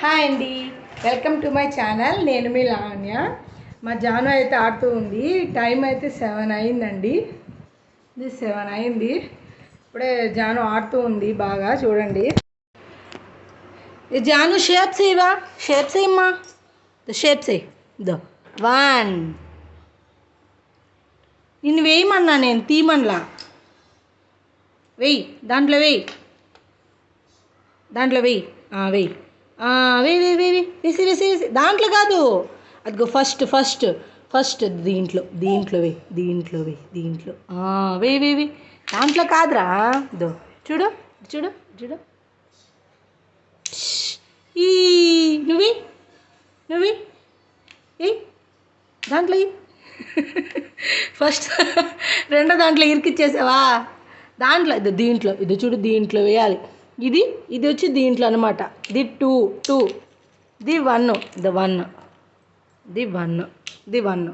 Hi అండి, welcome to my channel. నేను మీ లావణ్య. మా జాను అయితే ఆడుతూ ఉంది. టైం అయితే 7 అయిందండి. ఇది 7 అయింది. ఇప్పుడే జాను ఆడుతూ ఉంది బాగా. చూడండి, జాను షేప్స్ ఇవా, షేప్స్ ఇమ్మా, షేప్స్ దో 1. నిన్ను వేయమన్నా, నేను తీయమనలా. వెయ్యి, దాంట్లో వెయ్యి, దాంట్లో వెయ్యి, వెయ్యి వెయ్యి వెయ్యి వెయ్యి వేసి వేసి వేసి. దాంట్లో కాదు, అదిగో ఫస్ట్ దీంట్లో వెయ్యి, దీంట్లో వెయ్యి, దీంట్లో వెయ్యి వెయ్యి వెయ్యి. దాంట్లో కాదురా, దో చూడు చూడు చూడు. ఈ నువ్వు దాంట్లో ఫస్ట్ రెండో దాంట్లో ఇరికిచ్చేసావా. దాంట్లో దీంట్లో చూడు, దీంట్లో వేయాలి. ఇది వచ్చి దీంట్లో అనమాట. ఇది 2, ఇది 1, ఇది 1.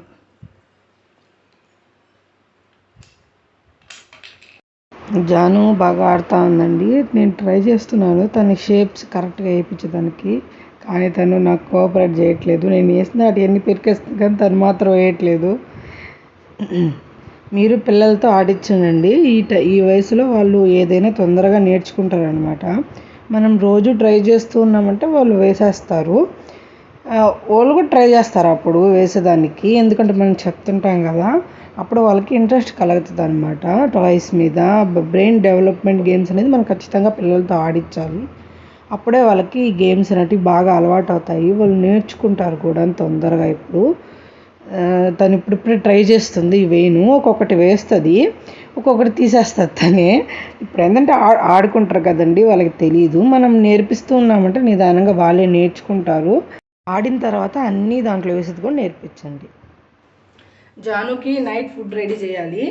జాను బాగా ఆడుతూ ఉందండి. నేను ట్రై చేస్తున్నాను తన షేప్స్ కరెక్ట్గా వేయించడానికి, కానీ తను నాకు కోఆపరేట్ చేయట్లేదు. నేను వేసిన వాటి ఎన్ని పెరికేస్తుంది కానీ తను మాత్రం వేయట్లేదు. మీరు పిల్లలతో ఆడించండి. ఈ వయసులో వాళ్ళు ఏదైనా తొందరగా నేర్చుకుంటారనమాట. మనం రోజు ట్రై చేస్తూ ఉన్నామంటే వాళ్ళు వేసేస్తారు. వాళ్ళు కూడా ట్రై చేస్తారు అప్పుడు వేసేదానికి, ఎందుకంటే మనం చెప్తుంటాం కదా, అప్పుడు వాళ్ళకి ఇంట్రెస్ట్ కలుగుతుంది అనమాట. టాయ్స్ మీద బ్రెయిన్ డెవలప్మెంట్ గేమ్స్ అనేది మనం ఖచ్చితంగా పిల్లలతో ఆడించాలి. అప్పుడే వాళ్ళకి ఈ గేమ్స్ అనేవి బాగా అలవాటు అవుతాయి. వాళ్ళు నేర్చుకుంటారు కూడా తొందరగా. తను ఇప్పుడిప్పుడే ట్రై చేస్తుంది. వేయను, ఒక్కొక్కటి వేస్తుంది, ఒక్కొక్కటి తీసేస్తుంది తనే. ఇప్పుడు ఏంటంటే ఆడుకుంటారు కదండి, వాళ్ళకి తెలియదు. మనం నేర్పిస్తూ ఉన్నామంటే నిదానంగా వాళ్ళే నేర్చుకుంటారు. ఆడిన తర్వాత అన్నీ దాంట్లో వేసేది కూడా నేర్పించండి. జానుకి నైట్ ఫుడ్ రెడీ చేయాలి.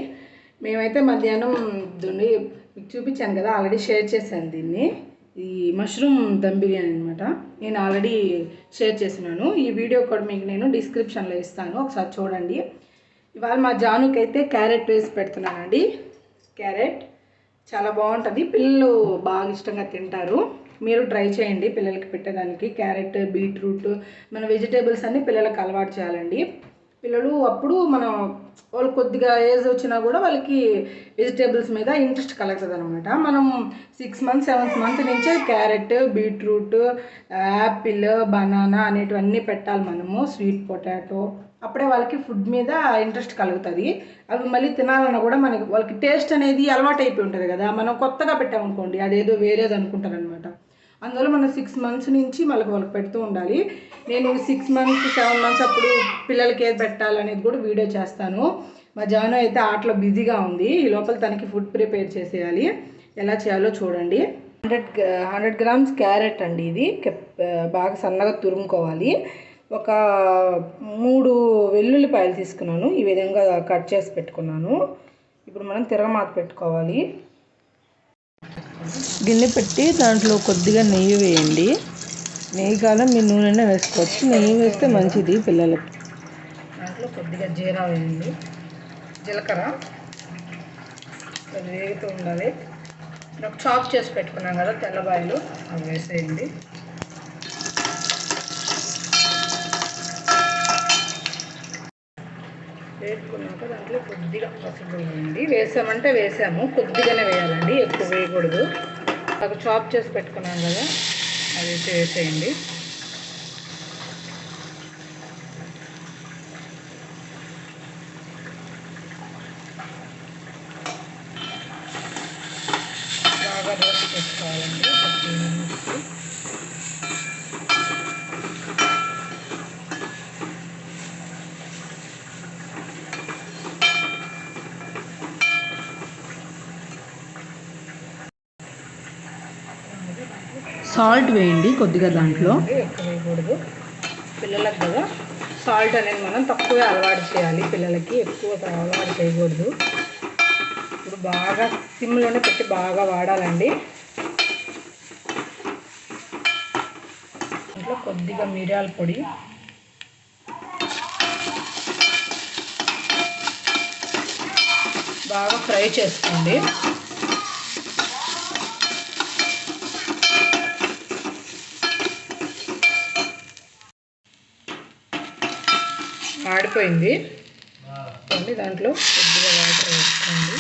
మేమైతే మధ్యాహ్నం మీకు చూపించాను కదా, ఆల్రెడీ షేర్ చేశాను దీన్ని. ఈ మష్రూమ్ దమ్ బిర్యానీ అనమాట. నేను ఆల్రెడీ షేర్ చేసినాను. ఈ వీడియో కూడా మీకు నేను డిస్క్రిప్షన్లో ఇస్తాను, ఒకసారి చూడండి. ఇవాళ మా జానుకి అయితే క్యారెట్ వేసి పెడుతున్నానండి. క్యారెట్ చాలా బాగుంటుంది, పిల్లలు బాగా ఇష్టంగా తింటారు. మీరు ట్రై చేయండి పిల్లలకి పెట్టేదానికి. క్యారెట్, బీట్రూట్, మన వెజిటేబుల్స్ అన్నీ పిల్లలకు అలవాటు చేయాలండి. పిల్లలు అప్పుడు వాళ్ళు కొద్దిగా ఏజ్ వచ్చినా కూడా వాళ్ళకి వెజిటేబుల్స్ మీద ఇంట్రెస్ట్ కలుగుతుంది అనమాట. మనం 6 months 7th month నుంచే క్యారెట్, బీట్రూట్, యాపిల్, బనానా అనేటివన్నీ పెట్టాలి మనము. స్వీట్ పొటాటో, అప్పుడే వాళ్ళకి ఫుడ్ మీద ఇంట్రెస్ట్ కలుగుతుంది. అవి మళ్ళీ తినాలన్నా కూడా వాళ్ళకి టేస్ట్ అనేది అలవాటు అయిపోయి ఉంటుంది కదా. మనం కొత్తగా పెట్టామనుకోండి, అదేదో వేరేది అనుకుంటారు అనమాట. అందువల్ల మనం 6 months నుంచి వాళ్ళకి పెడుతూ ఉండాలి. నేను 6 months 7 months అప్పుడు పిల్లలకి ఏది పెట్టాలనేది కూడా వీడియో చేస్తాను. మా జాను అయితే ఆటలో బిజీగా ఉంది. ఈ లోపల తనకి ఫుడ్ ప్రిపేర్ చేసేయాలి. ఎలా చేయాలో చూడండి. 100 grams క్యారెట్ అండి. ఇది బాగా సన్నగా తురుముకోవాలి. ఒక 3 వెల్లుల్లిపాయలు తీసుకున్నాను, ఈ విధంగా కట్ చేసి పెట్టుకున్నాను. ఇప్పుడు మనం తిరగమాత పెట్టుకోవాలి. గిన్నె పెట్టి దాంట్లో కొద్దిగా నెయ్యి వేయండి. నెయ్యి కాలం మీరు నూనె వేసుకోవచ్చు, నెయ్యి వేస్తే మంచిది పిల్లలకి. దాంట్లో కొద్దిగా జీరా వేయండి, జీలకర్ర అది వేగుతూ ఉండాలి. నాకు చాప్ చేసి పెట్టుకున్నాం కదా తెల్లబాయలు, అవి వేసేయండి. వేసుకున్నాక దాంట్లో కొద్దిగా పసుపు వేయండి. వేసామంటే వేసాము, కొద్దిగానే వేయాలండి, ఎక్కువ వేయకూడదు. నాకు చాప్ చేసి పెట్టుకున్నాం కదా, అది వేసేయండి. బాగా రోస్ట్ చేసుకోవాలండి 15 minutes. సాల్ట్ వేయండి కొద్దిగా దాంట్లో. ఎక్కువ వేయకూడదు, పిల్లలకు కదా. సాల్ట్ అనేది మనం తక్కువే అలవాటు చేయాలి పిల్లలకి, ఎక్కువ అలవాటు చేయకూడదు. ఇప్పుడు బాగా సిమ్లోనే పెట్టి బాగా వాడాలండి. ఇంట్లో కొద్దిగా మిరియాల పొడి, బాగా ఫ్రై చేసుకోండి. ఆడిపోయింది. దాంట్లో కొద్దిగా వాటర్ వేసుకోండి.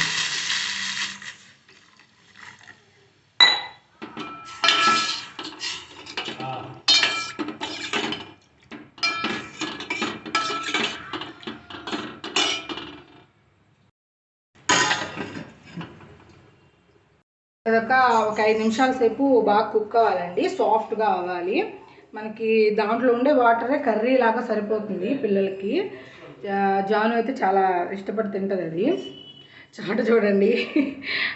ఒక 5 నిమిషాల సేపు బాగా కుక్ అవ్వాలండి, సాఫ్ట్గా అవ్వాలి. మనకి దాంట్లో ఉండే వాటరే కర్రీ లాగా సరిపోతుంది పిల్లలకి. జాను అయితే చాలా ఇష్టపడి తింటుంది అది. చెమట చూడండి,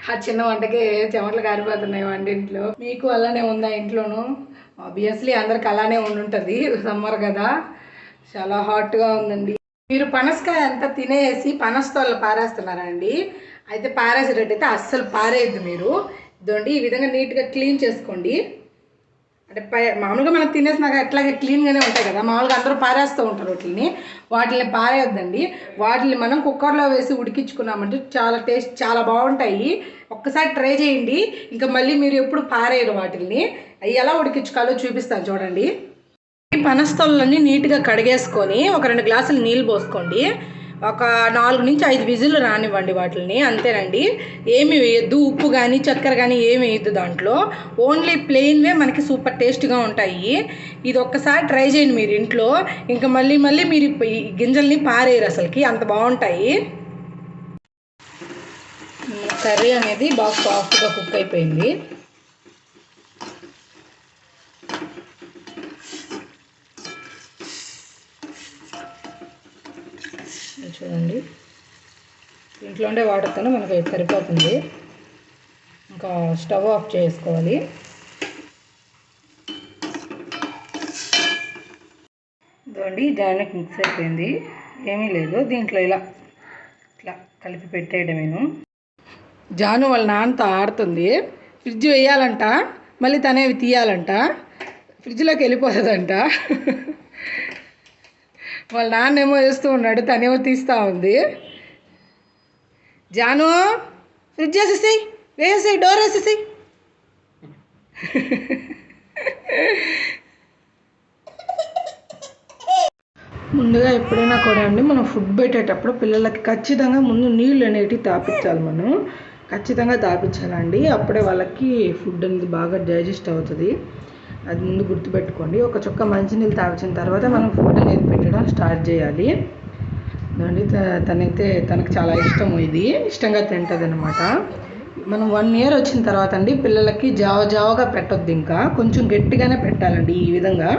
ఆ చిన్న వంటకే చెమటలు కారిపోతున్నాయి వంటింట్లో. మీకు అలానే ఉందా ఇంట్లోనూ? ఆబ్వియస్లీ అందరికి అలానే ఉండుంటుంది, సమ్మర్ కదా, చాలా హాట్గా ఉందండి. మీరు పనసకాయ అంతా తినేసి పనస్తోళ్ళు పారేస్తున్నారా అండి? అయితే పారేసేటట్టయితే అస్సలు పారేయద్దు మీరు. ఇదండి ఈ విధంగా నీట్గా క్లీన్ చేసుకోండి. అంటే మామూలుగా మనం తినేసినాక ఎట్లాగే క్లీన్గానే ఉంటాయి కదా, మామూలుగా అందరూ పారేస్తూ ఉంటారు వాటిని పారేయొద్దండి. వాటిని మనం కుక్కర్లో వేసి ఉడికించుకున్నామంటే చాలా టేస్ట్ చాలా బాగుంటాయి. ఒక్కసారి ట్రై చేయండి, ఇంకా మళ్ళీ మీరు ఎప్పుడు పారేయరు వాటిని. అవి ఎలా ఉడికించుకోవాలో చూపిస్తాను చూడండి. పనస్తోళ్ళని నీట్గా కడిగేసుకొని ఒక 2 గ్లాసులు నీళ్ళు పోసుకోండి. ఒక 4 నుంచి 5 విజిల్లు రానివ్వండి వాటిని, అంతేనండి. ఏమి వేయద్దు, ఉప్పు కానీ చక్కెర కానీ ఏమి వేయద్దు దాంట్లో. ఓన్లీ ప్లెయిన్వే మనకి సూపర్ టేస్ట్గా ఉంటాయి. ఇది ఒక్కసారి ట్రై చేయండి మీరు ఇంట్లో, ఇంకా మళ్ళీ మీరు ఈ గింజల్ని పారేయరు అసలుకి, అంత బాగుంటాయి. కర్రీ అనేది బాగా సాఫ్ట్గా కుక్ అయిపోయింది. చూడండి, ఇంట్లో ఉండే వాటర్తోనే మనకు సరిపోతుంది. ఇంకా స్టవ్ ఆఫ్ చేసుకోవాలి. ఇదండి జాయిన్ మిక్స్ అయిపోయింది, ఏమీ లేదు దీంట్లో. ఇట్లా కలిపి పెట్టేయడమేను. జాను వాళ్ళ నాన్నతో ఆడుతుంది. ఫ్రిడ్జ్ వేయాలంట, మళ్ళీ తనేవి తీయాలంట, ఫ్రిడ్జ్లోకి వెళ్ళిపోతుందంట. వాళ్ళ నాన్నేమో వేస్తూ ఉన్నాడు, తనేమో తీస్తూ ఉంది. జాను ఫ్రిడ్జ్ వేసేసేయి, వేసేసేయి, డోర్ వేసేసేయి. ముందుగా ఎప్పుడైనా కూడా అండి మనం ఫుడ్ పెట్టేటప్పుడు పిల్లలకి ఖచ్చితంగా ముందు నీళ్ళు అనేటివి తాపించాలి. మనం ఖచ్చితంగా తాపించాలండి, అప్పుడే వాళ్ళకి ఫుడ్ అనేది బాగా డైజెస్ట్ అవుతుంది. అది ముందు గుర్తుపెట్టుకోండి. ఒక చుక్క మంచినీళ్ళు తాగించిన తర్వాత మనం ఫుడ్ అనేది పెట్టడం స్టార్ట్ చేయాలి. అండి తనకు చాలా ఇష్టం, ఇది ఇష్టంగా తింటుంది అనమాట. మనం 1 year వచ్చిన తర్వాత అండి పిల్లలకి జావగా పెట్టొద్దు, ఇంకా కొంచెం గట్టిగానే పెట్టాలండి. ఈ విధంగా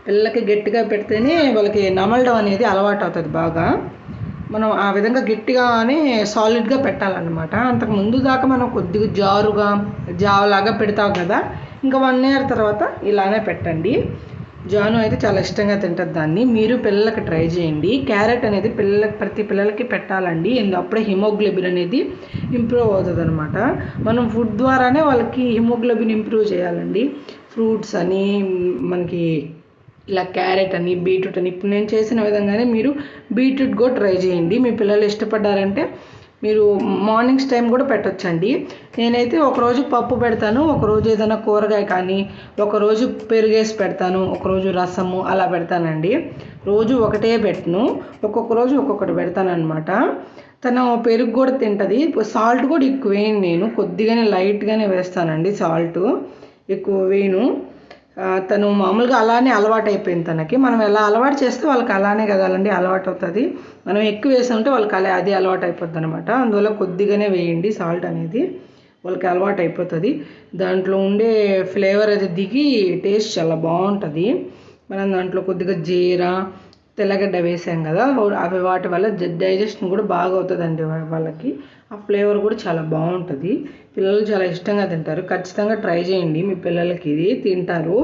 పిల్లలకి గట్టిగా పెడితేనే వాళ్ళకి నమలడం అనేది అలవాటు అవుతుంది బాగా. మనం ఆ విధంగా గట్టిగానే సాలిడ్గా పెట్టాలన్నమాట. అంతకు ముందు దాకా మనం కొద్దిగా జావలాగా పెడతాం కదా, ఇంకా 1 year తర్వాత ఇలానే పెట్టండి. జాను అయితే చాలా ఇష్టంగా తింటుంది దాన్ని. మీరు పిల్లలకి ట్రై చేయండి. క్యారెట్ అనేది ప్రతి పిల్లలకి పెట్టాలండి, అప్పుడే హిమోగ్లోబిన్ అనేది ఇంప్రూవ్ అవుతుంది అనమాట. మనం ఫుడ్ ద్వారానే వాళ్ళకి హిమోగ్లోబిన్ ఇంప్రూవ్ చేయాలండి. ఫ్రూట్స్ అని మనకి ఇలా క్యారెట్ అని, బీట్రూట్ అని, ఇప్పుడు నేను చేసిన విధంగానే మీరు బీట్రూట్ కూడా ట్రై చేయండి. మీ పిల్లలు ఇష్టపడ్డారంటే మీరు మార్నింగ్స్ టైం కూడా పెట్టొచ్చండి. నేనైతే ఒకరోజు పప్పు పెడతాను, ఒకరోజు ఏదైనా కూరగాయ కానీ, ఒకరోజు పెరుగేసి పెడతాను, ఒకరోజు రసము అలా పెడతానండి. రోజు ఒకటే పెట్టను, ఒక్కొక్క రోజు ఒక్కొక్కటి పెడతాను అనమాట. తను పెరుగు కూడా తింటుంది. సాల్ట్ కూడా ఎక్కువ వేయను, నేను కొద్దిగానే లైట్గానే వేస్తానండి, సాల్ట్ ఎక్కువ వేయను. తను మామూలుగా అలానే అలవాటు అయిపోయింది తనకి. మనం ఎలా అలవాటు చేస్తే వాళ్ళకి అలానే కదాలండి అలవాటు అవుతుంది. మనం ఎక్కువ వేసామంటే వాళ్ళకి అది అలవాటు అయిపోద్ది అనమాట. అందువల్ల కొద్దిగానే వేయండి సాల్ట్ అనేది, వాళ్ళకి అలవాటు అయిపోతుంది. దాంట్లో ఉండే ఫ్లేవర్ అది దిగి టేస్ట్ చాలా బాగుంటుంది. మనం దాంట్లో కొద్దిగా జీరా, తెల్లగడ్డ వేసాం కదా, అవి వాటి వల్ల డైజెషన్ కూడా బాగా అవుతుందండి వాళ్ళకి. ఆ ఫ్లేవర్ కూడా చాలా బాగుంటుంది. పిల్లలు చాలా ఇష్టంగా తింటారు. ఖచ్చితంగా ట్రై చేయండి, మీ పిల్లలకి ఇది తింటారు.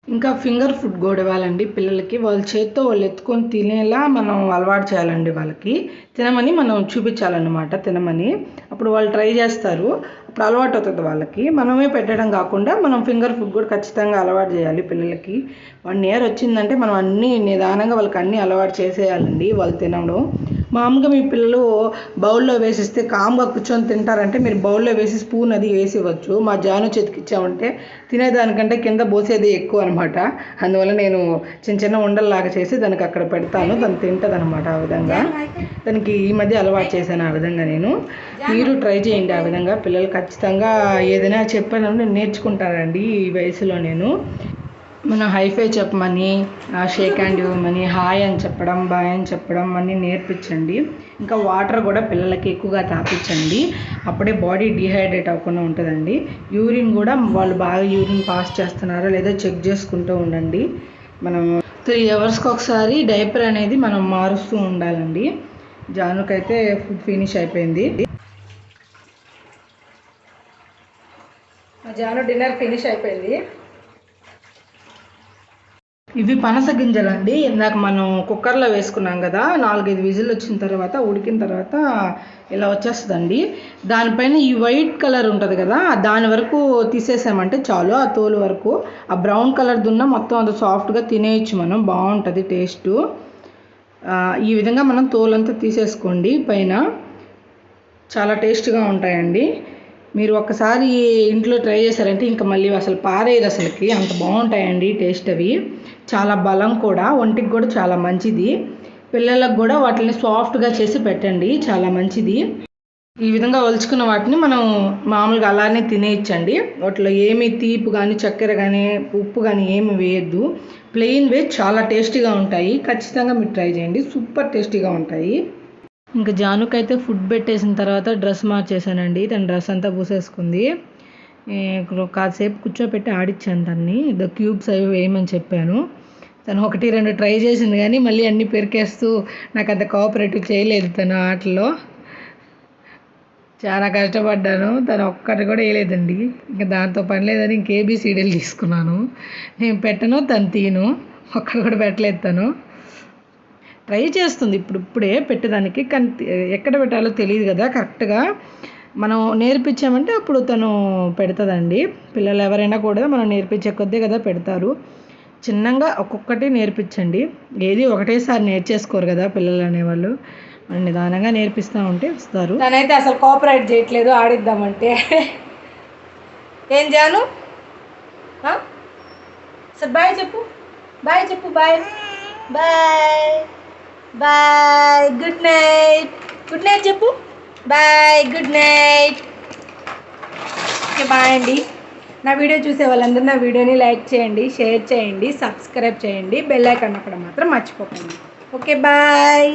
ఇంకా ఫింగర్ ఫుడ్ కూడా ఇవ్వాలండి పిల్లలకి. వాళ్ళ చేత్తో వాళ్ళు ఎత్తుకొని తినేలా మనం అలవాటు చేయాలండి. వాళ్ళకి తినమని మనం చూపించాలన్నమాట, తినమని. అప్పుడు వాళ్ళు ట్రై చేస్తారు, అప్పుడు అలవాటు అవుతుంది వాళ్ళకి. మనమే పెట్టడం కాకుండా మనం ఫింగర్ ఫుడ్ కూడా ఖచ్చితంగా అలవాటు చేయాలి పిల్లలకి. 1 year వచ్చిందంటే మనం అన్నీ నిదానంగా వాళ్ళకి అన్నీ అలవాటు చేసేయాలండి. వాళ్ళు తినడం మామూలుగా మీ పిల్లలు బౌల్లో వేసిస్తే కామ్గా కూర్చొని తింటారంటే మీరు బౌల్లో వేసి స్పూన్ అది వేసి ఇవ్వచ్చు. మా జాను చేతికి ఇచ్చామంటే తినేదానికంటే కింద పోసేది ఎక్కువ అనమాట. అందువల్ల నేను చిన్న చిన్న ఉండల్లాగా చేసి దానికి అక్కడ పెడతాను, దాన్ని తింటుంది అనమాట. ఆ విధంగా దానికి ఈ మధ్య అలవాటు చేశాను. ఆ విధంగా మీరు ట్రై చేయండి. ఆ విధంగా పిల్లలు ఖచ్చితంగా ఏదైనా చెప్పాను నేర్చుకుంటారండి ఈ వయసులో. మనం హైఫై చెప్పమని, షేక్ హ్యాండ్ ఇవ్వమని, హాయ్ అని చెప్పడం, బాయ్ అని చెప్పడం అన్నీ నేర్పించండి. ఇంకా వాటర్ కూడా పిల్లలకి ఎక్కువగా తాపించండి. అప్పుడే బాడీ డీహైడ్రేట్ అవ్వకుండా ఉంటుందండి. యూరిన్ కూడా వాళ్ళు బాగా యూరిన్ పాస్ చేస్తున్నారో లేదో చెక్ చేసుకుంటూ ఉండండి. మనం 3 అవర్స్కి ఒకసారి డైపర్ అనేది మనం మారుస్తూ ఉండాలండి. జానుకైతే ఫుడ్ ఫినిష్ అయిపోయింది. జాను డిన్నర్ ఫినిష్ అయిపోయింది. ఇవి పనస గింజలండి. ఇందాక మనం కుక్కర్లో వేసుకున్నాం కదా, 4-5 విజిల్ వచ్చిన తర్వాత ఉడికిన తర్వాత ఇలా వచ్చేస్తుందండి. దానిపైన ఈ వైట్ కలర్ ఉంటుంది కదా, దాని వరకు తీసేసామంటే చాలు. ఆ తోలు వరకు ఆ బ్రౌన్ కలర్ దున్న మొత్తం అది సాఫ్ట్గా తినేయచ్చు మనం, బాగుంటుంది టేస్టు. ఈ విధంగా మనం తోలంతా తీసేసుకోండి. పైన చాలా టేస్ట్గా ఉంటాయండి. మీరు ఒక్కసారి ఇంట్లో ట్రై చేశారంటే ఇంకా మళ్ళీ అసలు పారేయదు అసలుకి, అంత బాగుంటాయండి టేస్ట్. అవి చాలా బలం కూడా, ఒంటికి కూడా చాలా మంచిది. పిల్లలకు కూడా వాటిని సాఫ్ట్గా చేసి పెట్టండి, చాలా మంచిది. ఈ విధంగా ఒలుచుకున్న వాటిని మనం మామూలుగా అలానే తినేయచ్చండి. వాటిలో ఏమి తీపి కానీ చక్కెర కానీ ఉప్పు కానీ ఏమి వేయద్దు. ప్లెయిన్ వే చాలా టేస్టీగా ఉంటాయి. ఖచ్చితంగా మీరు ట్రై చేయండి, సూపర్ టేస్టీగా ఉంటాయి. ఇంకా జానుకైతే ఫుడ్ పెట్టేసిన తర్వాత డ్రెస్ మార్చేసానండి. తన డ్రెస్ అంతా పూసేసుకుంది. కాసేపు కూర్చోపెట్టి ఆడిచ్చాను తన్ని. క్యూబ్స్ అవి వేయమని చెప్పాను. తను 1-2 ట్రై చేసింది కానీ మళ్ళీ అన్నీ పెరికేస్తూ నాకు అంత కోఆపరేటివ్ చేయలేదు తను ఆటలో. చాలా కష్టపడ్డాను, తను ఒక్కటి కూడా వేయలేదండి. ఇంకా దాంతో పని లేదని ఇంక ABCDలు తీసుకున్నాను. నేను పెట్టను, తను తీను, ఒక్కటి కూడా పెట్టలేదు. తను ట్రై చేస్తుంది ఇప్పుడే పెట్టడానికి, కానీ ఎక్కడ పెట్టాలో తెలియదు కదా కరెక్ట్గా. మనం నేర్పించామంటే అప్పుడు తను పెడుతుందండి. పిల్లలు ఎవరైనా కూడా మనం నేర్పించే కొద్దే కదా పెడతారు. చిన్నగా ఒక్కొక్కటి నేర్పించండి. ఏది ఒకటేసారి నేర్చేసుకోరు కదా పిల్లలు అనేవాళ్ళు. నిదానంగా నేర్పిస్తూ ఉంటే వస్తారు. తనైతే అసలు కోఆపరేట్ చేయట్లేదు ఆడిద్దామంటే. ఏం జాను సార్ బాయ్ చెప్పు, బాయ్ చెప్పు, bye bye bye, good night, good night చెప్పు, bye, good night. Okay bye అండి. నా వీడియో చూసే వాళ్ళందరూ నా వీడియోని లైక్ చేయండి, షేర్ చేయండి, సబ్స్క్రైబ్ చేయండి, బెల్ ఐకాన్ నొక్కడం మాత్రం మర్చిపోకండి. Okay bye.